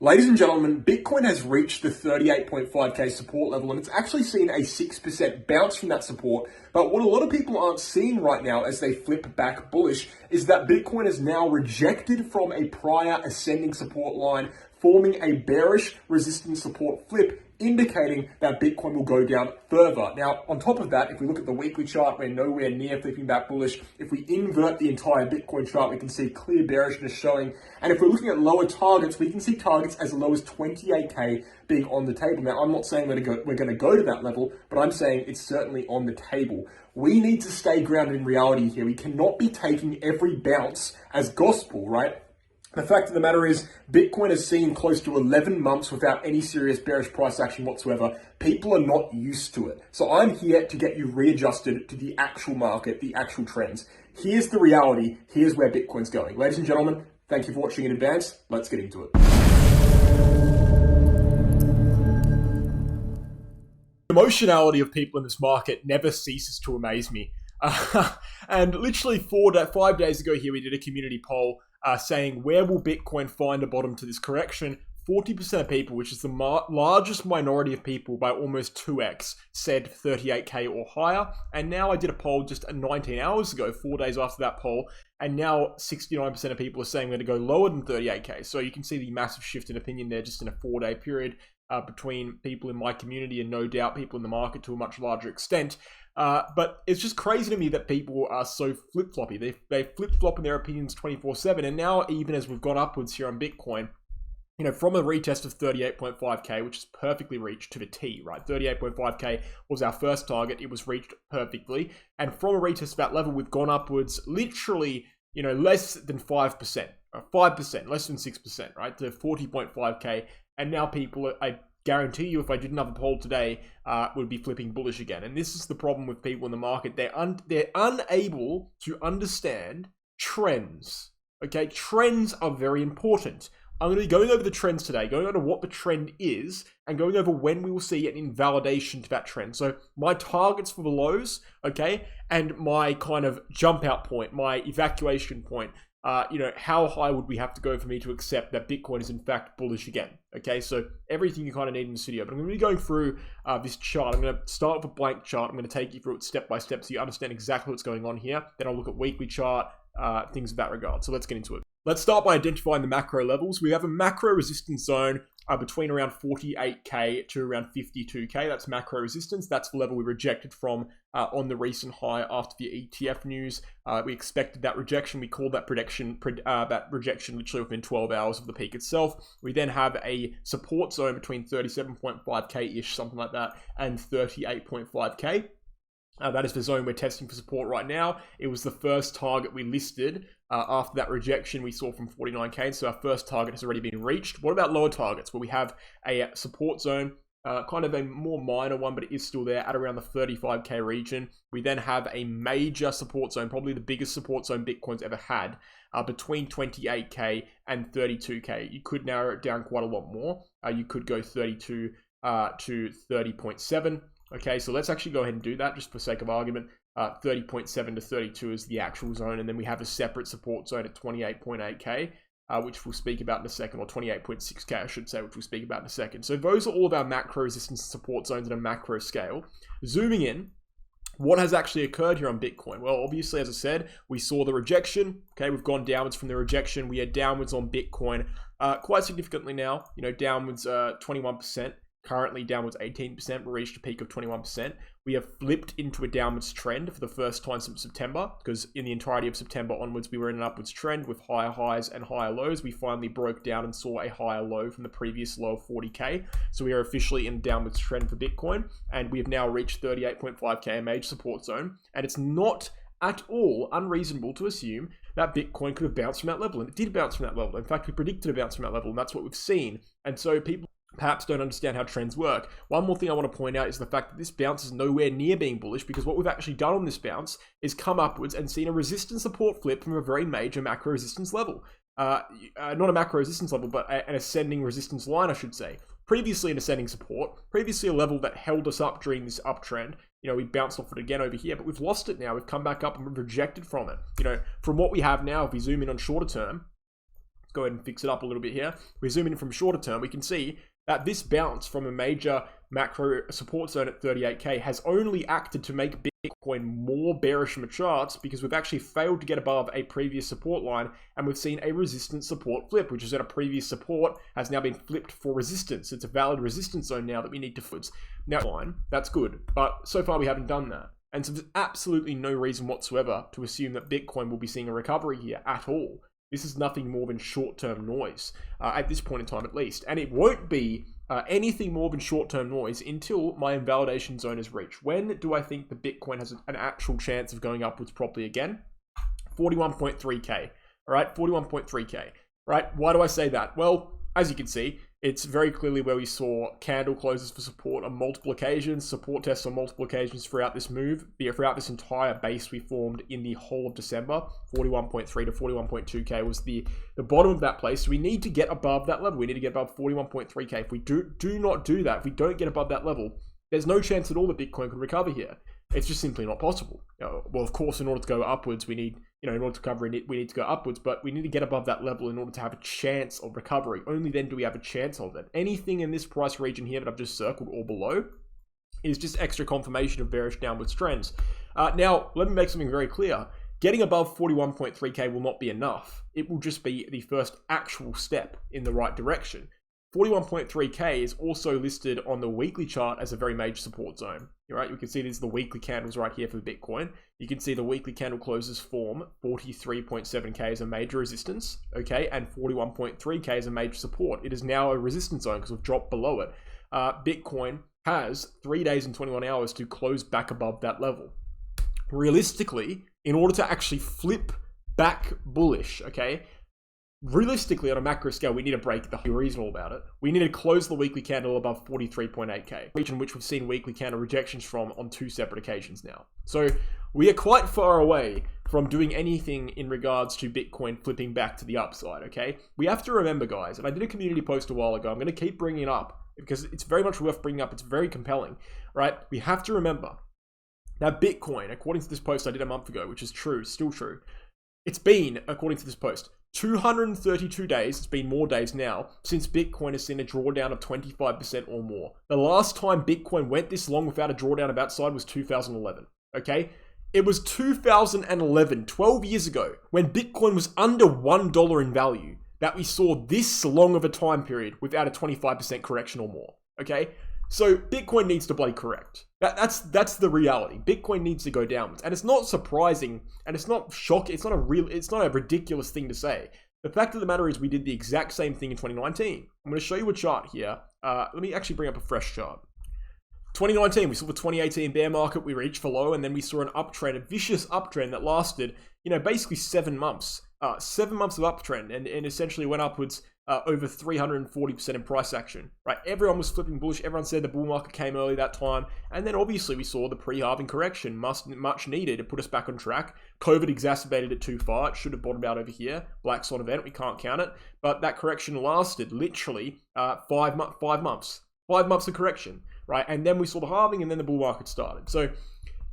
Ladies and gentlemen, Bitcoin has reached the 38.5k support level and it's actually seen a 6% bounce from that support. But what a lot of people aren't seeing right now as they flip back bullish is that Bitcoin is now rejected from a prior ascending support line, forming a bearish resistance support flip, indicating that Bitcoin will go down further. Now, on top of that, if we look at the weekly chart, we're nowhere near flipping back bullish. If we invert the entire Bitcoin chart, we can see clear bearishness showing. And if we're looking at lower targets, we can see targets as low as 28k being on the table. Now, I'm not saying we're going to go to that level, but I'm saying it's certainly on the table. We need to stay grounded in reality here. We cannot be taking every bounce as gospel, right? The fact of the matter is, Bitcoin has seen close to 11 months without any serious bearish price action whatsoever. People are not used to it. So I'm here to get you readjusted to the actual market, the actual trends. Here's the reality. Here's where Bitcoin's going. Ladies and gentlemen, thank you for watching in advance. Let's get into it. The emotionality of people in this market never ceases to amaze me. And literally 5 days ago here, we did a community poll saying, where will Bitcoin find a bottom to this correction? 40% of people, which is the largest minority of people by almost 2x, said 38k or higher. And now I did a poll just 19 hours ago, 4 days after that poll, and now 69% of people are saying we're going to go lower than 38k. So you can see the massive shift in opinion there just in a 4-day period between people in my community and no doubt people in the market to a much larger extent. But it's just crazy to me that people are so flip-floppy. They flip-flop in their opinions 24/7. And now, even as we've gone upwards here on Bitcoin, you know, from a retest of 38.5k, which is perfectly reached to the T, right? 38.5k was our first target. It was reached perfectly. And from a retest of that level, we've gone upwards literally, you know, less than 5%, 5%, less than 6%, right? To 40.5k. And now people, I guarantee you, if I did another poll today, would be flipping bullish again. And this is the problem with people in the market. They're unable to understand trends. Okay, trends are very important. I'm going to be going over the trends today, going over what the trend is, and going over when we will see an invalidation to that trend. So my targets for the lows, okay, and my kind of jump out point, my evacuation point. You know, how high would we have to go for me to accept that Bitcoin is in fact bullish again? Okay, so everything you kind of need in the studio. But I'm going to be going through this chart. I'm going to start with a blank chart. I'm going to take you through it step by step so you understand exactly what's going on here. Then I'll look at weekly chart, things of that regard. So let's get into it. Let's start by identifying the macro levels. We have a macro resistance zone between around 48k to around 52k. That's macro resistance. That's the level we rejected from on the recent high after the ETF news. We expected that rejection. We called that rejection literally within 12 hours of the peak itself. We then have a support zone between 37.5k-ish, something like that, and 38.5k. That is the zone we're testing for support right now. It was the first target we listed after that rejection we saw from 49k. So our first target has already been reached. What about lower targets? Well, we have a support zone, kind of a more minor one, but it is still there at around the 35k region. We then have a major support zone, probably the biggest support zone Bitcoin's ever had, between 28k and 32k. You could narrow it down quite a lot more. You could go 32 to 30.7. Okay, so let's actually go ahead and do that just for sake of argument. 30.7 to 32 is the actual zone, and then we have a separate support zone at 28.8k, which we'll speak about in a second, or 28.6k, I should say, which we'll speak about in a second. So those are all of our macro resistance support zones at a macro scale. Zooming in, what has actually occurred here on Bitcoin? Well, obviously, as I said, we saw the rejection. Okay, we've gone downwards from the rejection. We are downwards on Bitcoin quite significantly now, you know, downwards 21%. Currently downwards 18%, we reached a peak of 21%. We have flipped into a downwards trend for the first time since September, because in the entirety of September onwards, we were in an upwards trend with higher highs and higher lows. We finally broke down and saw a higher low from the previous low of 40k. So we are officially in a downwards trend for Bitcoin, and we have now reached 38.5k, a major support zone. And it's not at all unreasonable to assume that Bitcoin could have bounced from that level, and it did bounce from that level. In fact, we predicted a bounce from that level, and that's what we've seen. And so people perhaps don't understand how trends work. One more thing I want to point out is the fact that this bounce is nowhere near being bullish, because what we've actually done on this bounce is come upwards and seen a resistance support flip from a very major macro resistance level. Not a macro resistance level, but an ascending resistance line, I should say. Previously an ascending support, previously a level that held us up during this uptrend. You know, we bounced off it again over here, but we've lost it now. We've come back up and we've rejected from it. You know, from what we have now, if we zoom in on shorter term, go ahead and fix it up a little bit here. We zoom in from shorter term, we can see that this bounce from a major macro support zone at 38k has only acted to make Bitcoin more bearish from the charts, because we've actually failed to get above a previous support line, and we've seen a resistance support flip, which is at a previous support has now been flipped for resistance. It's a valid resistance zone now that we need to flip. Now, that's good, but so far we haven't done that. And so there's absolutely no reason whatsoever to assume that Bitcoin will be seeing a recovery here at all. This is nothing more than short-term noise, at this point in time at least. And it won't be anything more than short-term noise until my invalidation zone is reached. When do I think the Bitcoin has an actual chance of going upwards properly again? 41.3k, all right? 41.3k, right? Why do I say that? Well, as you can see, it's very clearly where we saw candle closes for support on multiple occasions, support tests on multiple occasions throughout this move, throughout this entire base we formed in the whole of December. 41.3 to 41.2k was the bottom of that place. So we need to get above that level. We need to get above 41.3k. If we do not do that, if we don't get above that level, there's no chance at all that Bitcoin could recover here. It's just simply not possible. Well, of course, in order to go upwards, we need, in order to recover, we need to go upwards, but we need to get above that level in order to have a chance of recovery. Only then do we have a chance of it. Anything in this price region here that I've just circled or below is just extra confirmation of bearish downwards trends. Now, let me make something very clear. Getting above 41.3k will not be enough. It will just be the first actual step in the right direction. 41.3k is also listed on the weekly chart as a very major support zone. Right? You can see these are the weekly candles right here for Bitcoin. You can see the weekly candle closes form 43.7k as a major resistance, okay, and 41.3k as a major support. It is now a resistance zone because we've dropped below it. Bitcoin has 3 days and 21 hours to close back above that level. Realistically, in order to actually flip back bullish, okay, realistically, on a macro scale, we need to break the reasonable about it. We need to close the weekly candle above 43.8k, region which we've seen weekly candle rejections from on 2 separate occasions now. So we are quite far away from doing anything in regards to Bitcoin flipping back to the upside, okay? We have to remember, guys, and I did a community post a while ago. I'm going to keep bringing it up because it's very much worth bringing up. It's very compelling, right? We have to remember that Bitcoin, according to this post I did a month ago, which is true, still true, it's been, according to this post, 232 days, it's been more days now, since Bitcoin has seen a drawdown of 25% or more. The last time Bitcoin went this long without a drawdown of outside was 2011, okay? It was 2011, 12 years ago, when Bitcoin was under $1 in value, that we saw this long of a time period without a 25% correction or more, okay? So Bitcoin needs to bloody correct. That's the reality. Bitcoin needs to go downwards, and it's not surprising, and it's not shocking. It's not a ridiculous thing to say. The fact of the matter is, we did the exact same thing in 2019. I'm going to show you a chart here. Let me actually bring up a fresh chart. 2019, we saw the 2018 bear market. We reached for low, and then we saw an uptrend, a vicious uptrend that lasted, basically 7 months. 7 months of uptrend, and essentially went upwards over 340% in price action, right? Everyone was flipping bullish. Everyone said the bull market came early that time. And then obviously we saw the pre-halving correction, much needed to put us back on track. COVID exacerbated it too far. It should have bottomed out over here. Black swan event, we can't count it. But that correction lasted literally 5 months. 5 months of correction, right? And then we saw the halving, and then the bull market started. So,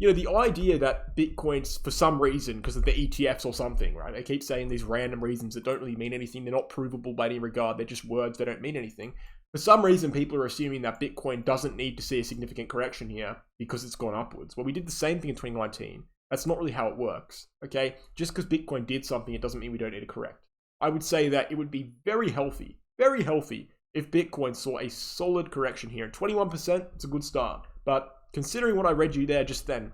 the idea that Bitcoin's, for some reason, because of the ETFs or something, right? They keep saying these random reasons that don't really mean anything. They're not provable by any regard. They're just words. They don't mean anything. For some reason, people are assuming that Bitcoin doesn't need to see a significant correction here because it's gone upwards. Well, we did the same thing in 2019. That's not really how it works, okay? Just because Bitcoin did something, it doesn't mean we don't need to correct. I would say that it would be very healthy, if Bitcoin saw a solid correction here. 21%, it's a good start. But considering what I read you there just then,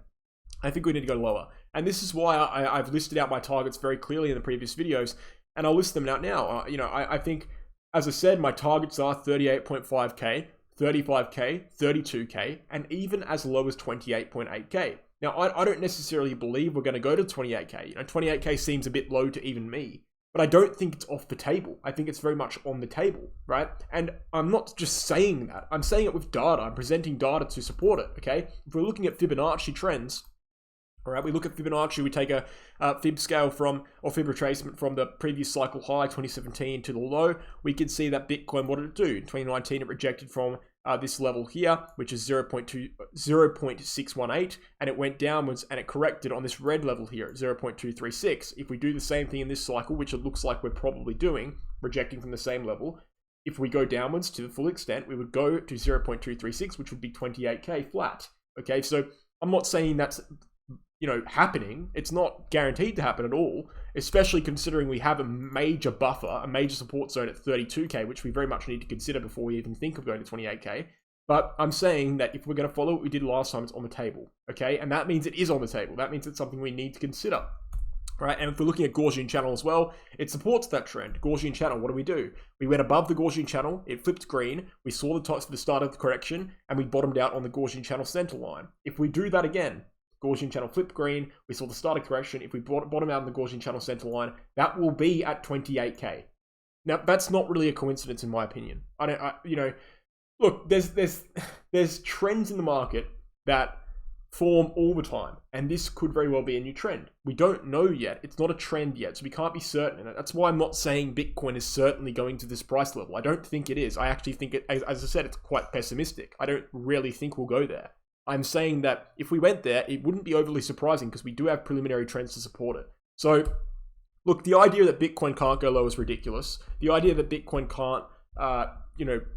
I think we need to go lower. And this is why I've listed out my targets very clearly in the previous videos, and I'll list them out now. I think, as I said, my targets are 38.5k, 35k, 32k, and even as low as 28.8k. Now, I don't necessarily believe we're going to go to 28k. 28k seems a bit low to even me. But I don't think it's off the table. I think it's very much on the table, right? And I'm not just saying that. I'm saying it with data. I'm presenting data to support it, okay? If we're looking at Fibonacci trends, all right, we look at Fibonacci, we take a fib scale or fib retracement from the previous cycle high, 2017, to the low. We can see that Bitcoin, what did it do? In 2019, it rejected from this level here, which is 0.618, and it went downwards and it corrected on this red level here at 0.236. If we do the same thing in this cycle, which it looks like we're probably doing, rejecting from the same level, if we go downwards to the full extent, we would go to 0.236, which would be 28k flat. Okay, so I'm not saying that's happening. It's not guaranteed to happen at all, especially considering we have a major buffer, a major support zone at 32k, which we very much need to consider before we even think of going to 28k. But I'm saying that if we're going to follow what we did last time, it's on the table. Okay, and that means it is on the table. That means it's something we need to consider. Right, and if we're looking at Gaussian channel as well, it supports that trend. Gaussian channel, what do? We went above the Gaussian channel, it flipped green, we saw the tops for the start of the correction, and we bottomed out on the Gaussian channel center line. If we do that again, Gaussian channel flipped green, we saw the start of correction, if we bottom out on the Gaussian channel center line, that will be at 28k. Now, that's not really a coincidence in my opinion. Look, there's trends in the market that form all the time, and this could very well be a new trend. We don't know yet. It's not a trend yet, so we can't be certain in it. That's why I'm not saying Bitcoin is certainly going to this price level. I don't think it is. I actually think it, as I said, it's quite pessimistic. I don't really think we'll go there. I'm saying that if we went there, it wouldn't be overly surprising because we do have preliminary trends to support it. So, look, the idea that Bitcoin can't go low is ridiculous. The idea that Bitcoin can't,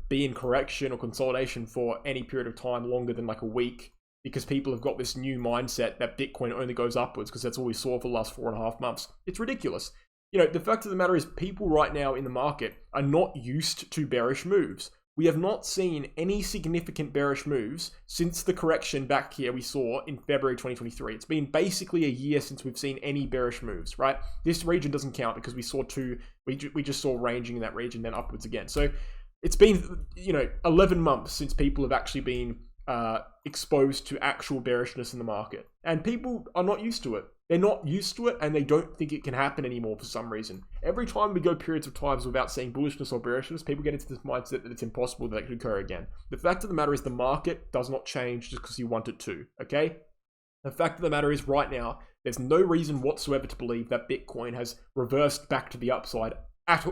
be in correction or consolidation for any period of time longer than like a week, because people have got this new mindset that Bitcoin only goes upwards because that's all we saw for the last 4.5 months. It's ridiculous. The fact of the matter is people right now in the market are not used to bearish moves. We have not seen any significant bearish moves since the correction back here we saw in February 2023. It's been basically a year since we've seen any bearish moves, right? This region doesn't count because we saw we just saw ranging in that region, then upwards again. So it's been, 11 months since people have actually been exposed to actual bearishness in the market. And people are not used to it. They're not used to it, and they don't think it can happen anymore for some reason. Every time we go periods of times without seeing bullishness or bearishness, people get into this mindset that it's impossible that it could occur again. The fact of the matter is the market does not change just because you want it to, okay? The fact of the matter is right now, there's no reason whatsoever to believe that Bitcoin has reversed back to the upside,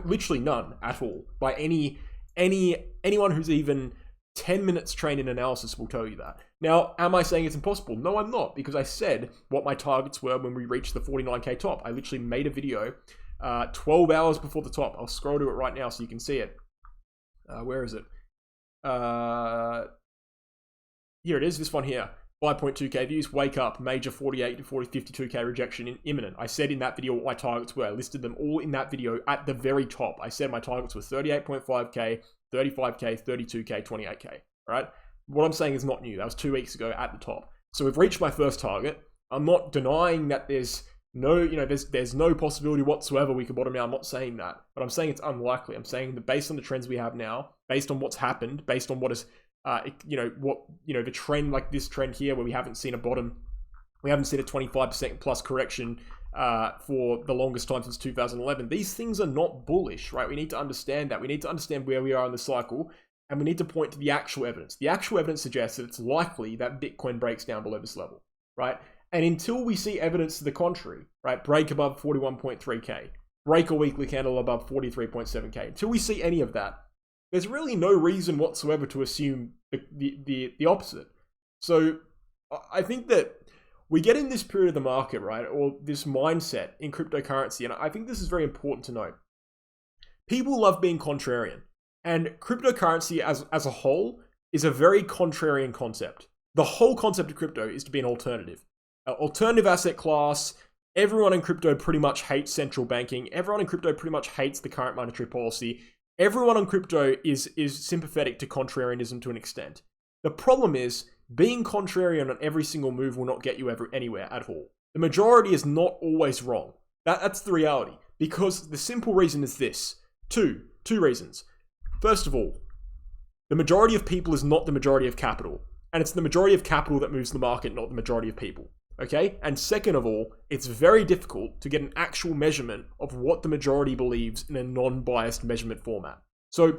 literally none at all, by anyone who's even 10 minutes trained in analysis will tell you that. Now, am I saying it's impossible? No, I'm not, because I said what my targets were when we reached the 49k top. I literally made a video 12 hours before the top. I'll scroll to it right now so you can see it. Where is it? Here it is, this one here. 5.2k views, wake up, major 48 to 52k rejection imminent. I said in that video what my targets were. I listed them all in that video at the very top. I said my targets were 38.5k, 35k, 32k, 28k, right? What I'm saying is not new. That was 2 weeks ago at the top. So we've reached my first target. I'm not denying that there's no, there's no possibility whatsoever we could bottom out. I'm not saying that, but I'm saying it's unlikely. I'm saying that based on the trends we have now, based on what's happened, based on what is, the trend, like this trend here where we haven't seen a bottom, we haven't seen a 25% plus correction for the longest time since 2011. These things are not bullish, right? We need to understand that. We need to understand where we are in the cycle, and we need to point to the actual evidence. The actual evidence suggests that it's likely that Bitcoin breaks down below this level, right? And until we see evidence to the contrary, right, break above 41.3k, break a weekly candle above 43.7k, until we see any of that, there's really no reason whatsoever to assume the opposite. So I think that we get in this period of the market, right, or this mindset in cryptocurrency, and I think this is very important to note. People love being contrarian, and cryptocurrency as a whole is a very contrarian concept. The whole concept of crypto is to be an alternative. Alternative asset class. Everyone in crypto pretty much hates central banking. Everyone in crypto pretty much hates the current monetary policy. Everyone on crypto is sympathetic to contrarianism to an extent. The problem is, being contrarian on every single move will not get you anywhere at all. The majority is not always wrong. That's the reality. Because the simple reason is this. Two reasons. First of all, the majority of people is not the majority of capital. And it's the majority of capital that moves the market, not the majority of people. Okay? And second of all, it's very difficult to get an actual measurement of what the majority believes in a non-biased measurement format. So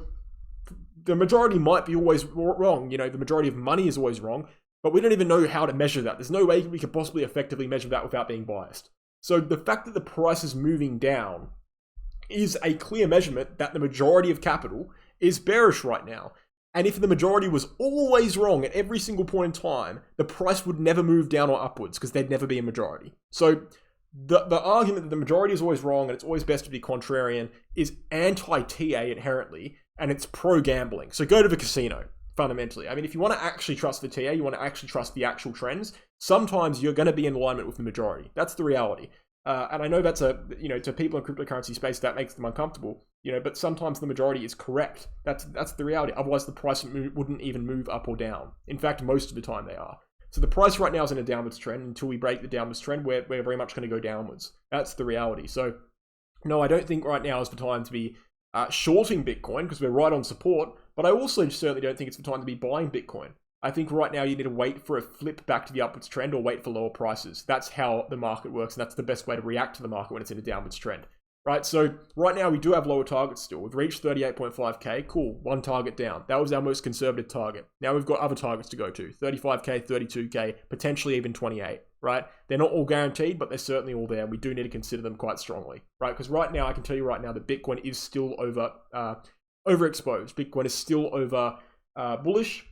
the majority might be always wrong. The majority of money is always wrong, but we don't even know how to measure that. There's no way we could possibly effectively measure that without being biased. So the fact that the price is moving down is a clear measurement that the majority of capital is bearish right now. And if the majority was always wrong at every single point in time, the price would never move down or upwards because there'd never be a majority. So the argument that the majority is always wrong and it's always best to be contrarian is anti-TA inherently, and it's pro-gambling. So go to the casino, fundamentally. I mean, if you want to actually trust the TA, you want to actually trust the actual trends, sometimes you're going to be in alignment with the majority. That's the reality. And I know that's to people in cryptocurrency space, that makes them uncomfortable, but sometimes the majority is correct. That's the reality. Otherwise, the price wouldn't even move up or down. In fact, most of the time they are. So the price right now is in a downwards trend. Until we break the downwards trend, we're very much going to go downwards. That's the reality. So no, I don't think right now is the time to be shorting Bitcoin because we're right on support. But I also certainly don't think it's the time to be buying Bitcoin. I think right now you need to wait for a flip back to the upwards trend or wait for lower prices. That's how the market works, and that's the best way to react to the market when it's in a downwards trend, right? So right now we do have lower targets still. We've reached 38.5K. Cool, one target down. That was our most conservative target. Now we've got other targets to go to, 35K, 32K, potentially even 28, right? They're not all guaranteed, but they're certainly all there. We do need to consider them quite strongly, right? Because right now, I can tell you right now that Bitcoin is still overexposed. Bitcoin is still over bullish.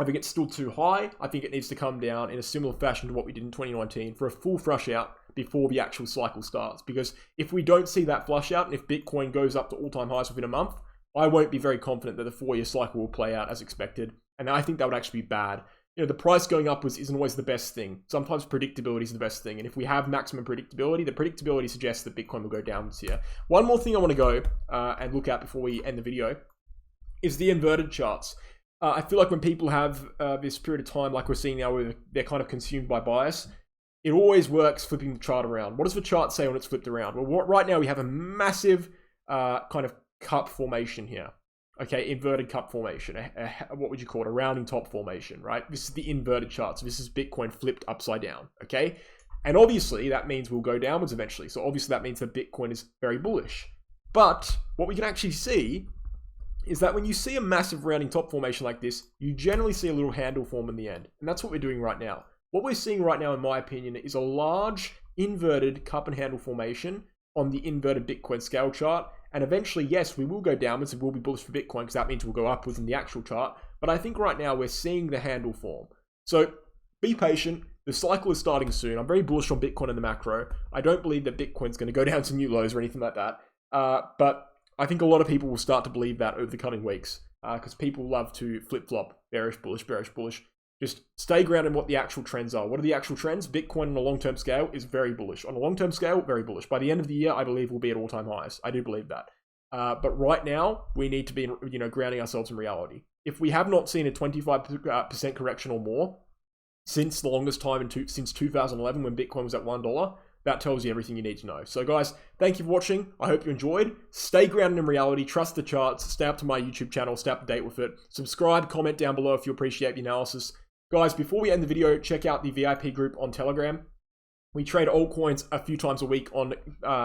I think it's still too high. I think it needs to come down in a similar fashion to what we did in 2019 for a full flush out before the actual cycle starts. Because if we don't see that flush out, and if Bitcoin goes up to all-time highs within a month, I won't be very confident that the 4-year cycle will play out as expected. And I think that would actually be bad. The price going upwards isn't always the best thing. Sometimes predictability is the best thing. And if we have maximum predictability, the predictability suggests that Bitcoin will go downwards here. One more thing I want to go and look at before we end the video is the inverted charts. I feel like when people have this period of time like we're seeing now where they're kind of consumed by bias, it always works flipping the chart around. What does the chart say when it's flipped around? Well, right now we have a massive kind of cup formation here. Okay, inverted cup formation. What would you call it? A rounding top formation, right? This is the inverted chart. So this is Bitcoin flipped upside down, okay? And obviously that means we'll go downwards eventually. So obviously that means that Bitcoin is very bullish. But what we can actually see is that when you see a massive rounding top formation like this, you generally see a little handle form in the end. And that's what we're doing right now. What we're seeing right now, in my opinion, is a large inverted cup and handle formation on the inverted Bitcoin scale chart. And eventually, yes, we will go downwards and we'll be bullish for Bitcoin because that means we'll go upwards in the actual chart. But I think right now we're seeing the handle form. So be patient. The cycle is starting soon. I'm very bullish on Bitcoin in the macro. I don't believe that Bitcoin's going to go down to new lows or anything like that. But I think a lot of people will start to believe that over the coming weeks because people love to flip-flop, bearish, bullish, bearish, bullish. Just stay grounded in what the actual trends are. What are the actual trends? Bitcoin on a long-term scale is very bullish. On a long-term scale, very bullish. By the end of the year, I believe we'll be at all-time highs. I do believe that. But right now, we need to be, grounding ourselves in reality. If we have not seen a 25% correction or more since the longest time, since 2011 when Bitcoin was at $1, that tells you everything you need to know. So guys, thank you for watching. I hope you enjoyed. Stay grounded in reality. Trust the charts. Stay up to my YouTube channel. Stay up to date with it. Subscribe, comment down below if you appreciate the analysis. Guys, before we end the video, check out the VIP group on Telegram. We trade altcoins a few times a week on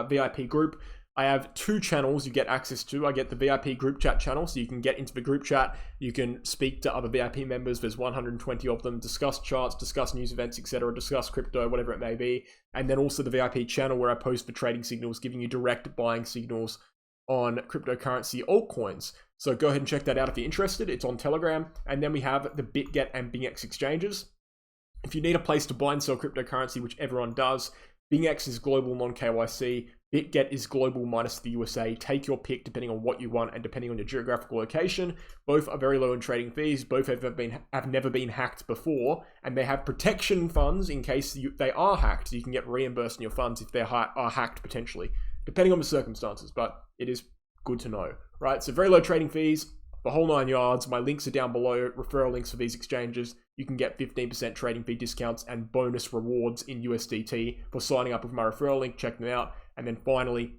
VIP group. I have 2 channels you get access to. I get the VIP group chat channel, so you can get into the group chat. You can speak to other VIP members. There's 120 of them. Discuss charts, discuss news events, etc. Discuss crypto, whatever it may be. And then also the VIP channel where I post the trading signals, giving you direct buying signals on cryptocurrency altcoins. So go ahead and check that out if you're interested. It's on Telegram. And then we have the Bitget and Bingx exchanges. If you need a place to buy and sell cryptocurrency, which everyone does, Bingx is global non-KYC. Bitget is global minus the USA. Take your pick depending on what you want and depending on your geographical location. Both are very low in trading fees. Both have never been hacked before, and they have protection funds in case they are hacked. You can get reimbursed in your funds if they are hacked potentially, depending on the circumstances. But it is good to know, right? So very low trading fees, the whole 9 yards. My links are down below. Referral links for these exchanges. You can get 15% trading fee discounts and bonus rewards in USDT for signing up with my referral link. Check them out. And then finally,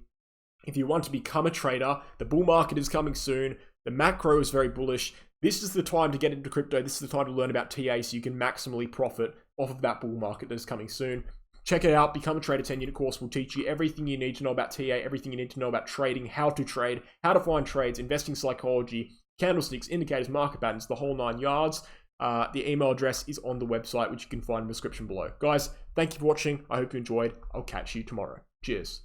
if you want to become a trader, the bull market is coming soon. The macro is very bullish. This is the time to get into crypto. This is the time to learn about TA so you can maximally profit off of that bull market that is coming soon. Check it out. Become a Trader 10-unit course. We'll teach you everything you need to know about TA, everything you need to know about trading, how to trade, how to find trades, investing psychology, candlesticks, indicators, market patterns, the whole 9 yards. The email address is on the website, which you can find in the description below. Guys, thank you for watching. I hope you enjoyed. I'll catch you tomorrow. Cheers.